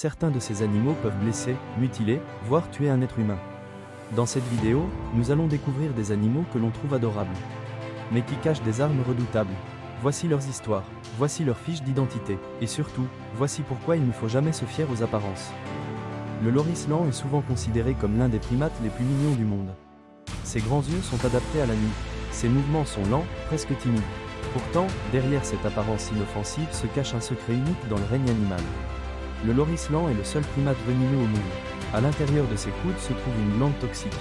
Certains de ces animaux peuvent blesser, mutiler, voire tuer un être humain. Dans cette vidéo, nous allons découvrir des animaux que l'on trouve adorables, mais qui cachent des armes redoutables. Voici leurs histoires, voici leurs fiches d'identité, et surtout, voici pourquoi il ne faut jamais se fier aux apparences. Le loris lent est souvent considéré comme l'un des primates les plus mignons du monde. Ses grands yeux sont adaptés à la nuit, ses mouvements sont lents, presque timides. Pourtant, derrière cette apparence inoffensive se cache un secret unique dans le règne animal. Le loris lent est le seul primate venimeux au monde. À l'intérieur de ses coudes se trouve une glande toxique.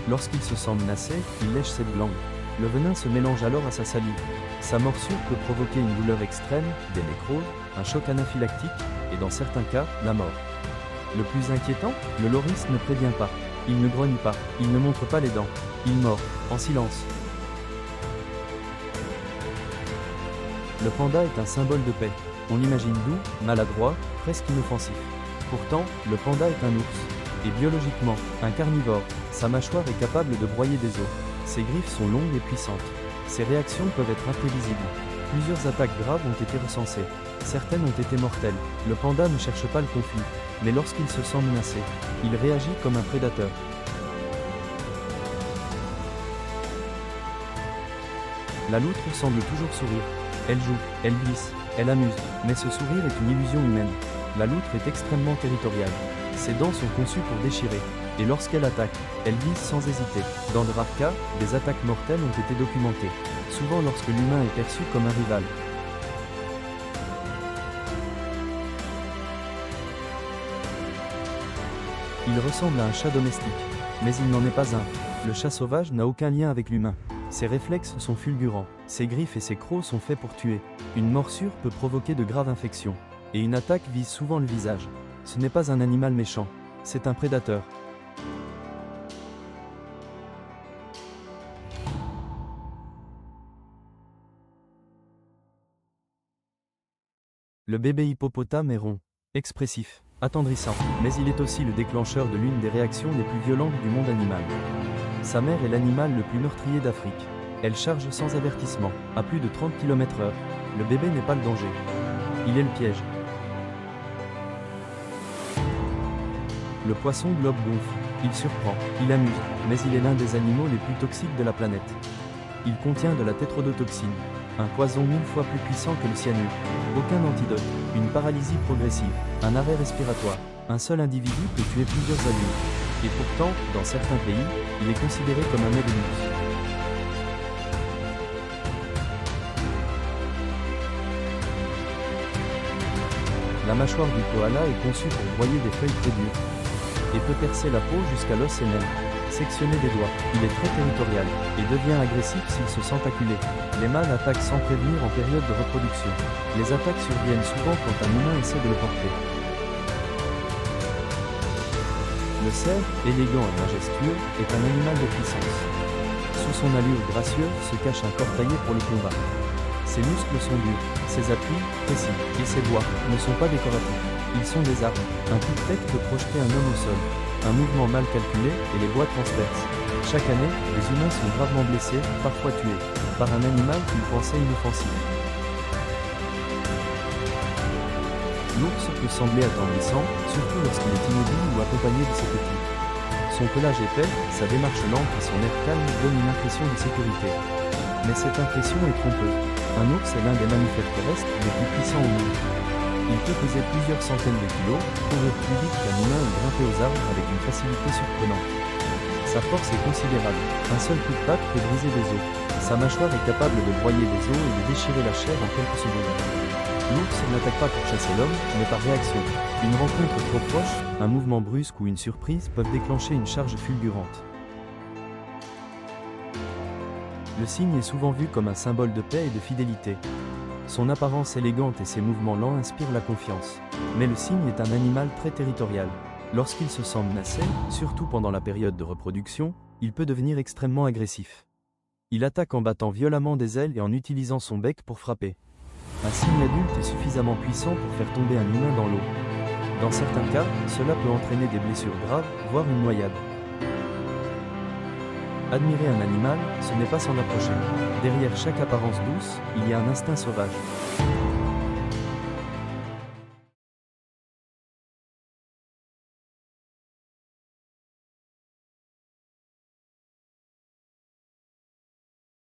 Lorsqu'il se sent menacé, il lèche cette glande. Le venin se mélange alors à sa salive. Sa morsure peut provoquer une douleur extrême, des nécroses, un choc anaphylactique, et dans certains cas, la mort. Le plus inquiétant, le loris ne prévient pas. Il ne grogne pas, il ne montre pas les dents. Il mord, en silence. Le panda est un symbole de paix. On l'imagine doux, maladroit, presque inoffensif. Pourtant, le panda est un ours. Et biologiquement, un carnivore. Sa mâchoire est capable de broyer des os. Ses griffes sont longues et puissantes. Ses réactions peuvent être imprévisibles. Plusieurs attaques graves ont été recensées. Certaines ont été mortelles. Le panda ne cherche pas le conflit, mais lorsqu'il se sent menacé, il réagit comme un prédateur. La loutre semble toujours sourire. Elle joue, elle glisse, elle amuse, mais ce sourire est une illusion humaine. La loutre est extrêmement territoriale. Ses dents sont conçues pour déchirer, et lorsqu'elle attaque, elle vise sans hésiter. Dans de rares cas, des attaques mortelles ont été documentées, souvent lorsque l'humain est perçu comme un rival. Il ressemble à un chat domestique, mais il n'en est pas un. Le chat sauvage n'a aucun lien avec l'humain. Ses réflexes sont fulgurants, ses griffes et ses crocs sont faits pour tuer. Une morsure peut provoquer de graves infections, et une attaque vise souvent le visage. Ce n'est pas un animal méchant, c'est un prédateur. Le bébé hippopotame est rond, expressif, attendrissant, mais il est aussi le déclencheur de l'une des réactions les plus violentes du monde animal. Sa mère est l'animal le plus meurtrier d'Afrique. Elle charge sans avertissement, à plus de 30 km/h. Le bébé n'est pas le danger. Il est le piège. Le poisson globe gonfle. Il surprend, il amuse, mais il est l'un des animaux les plus toxiques de la planète. Il contient de la tétrodotoxine, un poison 1000 fois plus puissant que le cyanure. Aucun antidote, une paralysie progressive, un arrêt respiratoire. Un seul individu peut tuer plusieurs adultes. Et pourtant, dans certains pays, il est considéré comme un mets de luxe. La mâchoire du koala est conçue pour broyer des feuilles très dures, et peut percer la peau jusqu'à l'os et même sectionner des doigts. Il est très territorial, et devient agressif s'il se sent acculé. Les mâles attaquent sans prévenir en période de reproduction. Les attaques surviennent souvent quand un humain essaie de le porter. Le cerf, élégant et majestueux, est un animal de puissance. Sous son allure gracieuse se cache un corps taillé pour le combat. Ses muscles sont durs, ses appuis, précis, et ses doigts ne sont pas décoratifs. Ils sont des armes. Un coup de tête peut projeter un homme au sol. Un mouvement mal calculé, et les bois transpercent. Chaque année, les humains sont gravement blessés, parfois tués, par un animal qu'ils pensaient inoffensif. L'ours peut sembler attendrissant, surtout lorsqu'il est immobile ou accompagné de ses petits. Son pelage épais, sa démarche lente et son air calme donnent une impression de sécurité. Mais cette impression est trompeuse. Un ours est l'un des mammifères terrestres les plus puissants au monde. Il peut peser plusieurs centaines de kilos, courir plus vite qu'un humain ou grimper aux arbres avec une facilité surprenante. Sa force est considérable. Un seul coup de patte peut briser des os. Sa mâchoire est capable de broyer des os et de déchirer la chair en quelques secondes. L'ours n'attaque pas pour chasser l'homme, mais par réaction. Une rencontre trop proche, un mouvement brusque ou une surprise peuvent déclencher une charge fulgurante. Le cygne est souvent vu comme un symbole de paix et de fidélité. Son apparence élégante et ses mouvements lents inspirent la confiance. Mais le cygne est un animal très territorial. Lorsqu'il se sent menacé, surtout pendant la période de reproduction, il peut devenir extrêmement agressif. Il attaque en battant violemment des ailes et en utilisant son bec pour frapper. Un cygne adulte est suffisamment puissant pour faire tomber un humain dans l'eau. Dans certains cas, cela peut entraîner des blessures graves, voire une noyade. Admirer un animal, ce n'est pas s'en approcher. Derrière chaque apparence douce, il y a un instinct sauvage.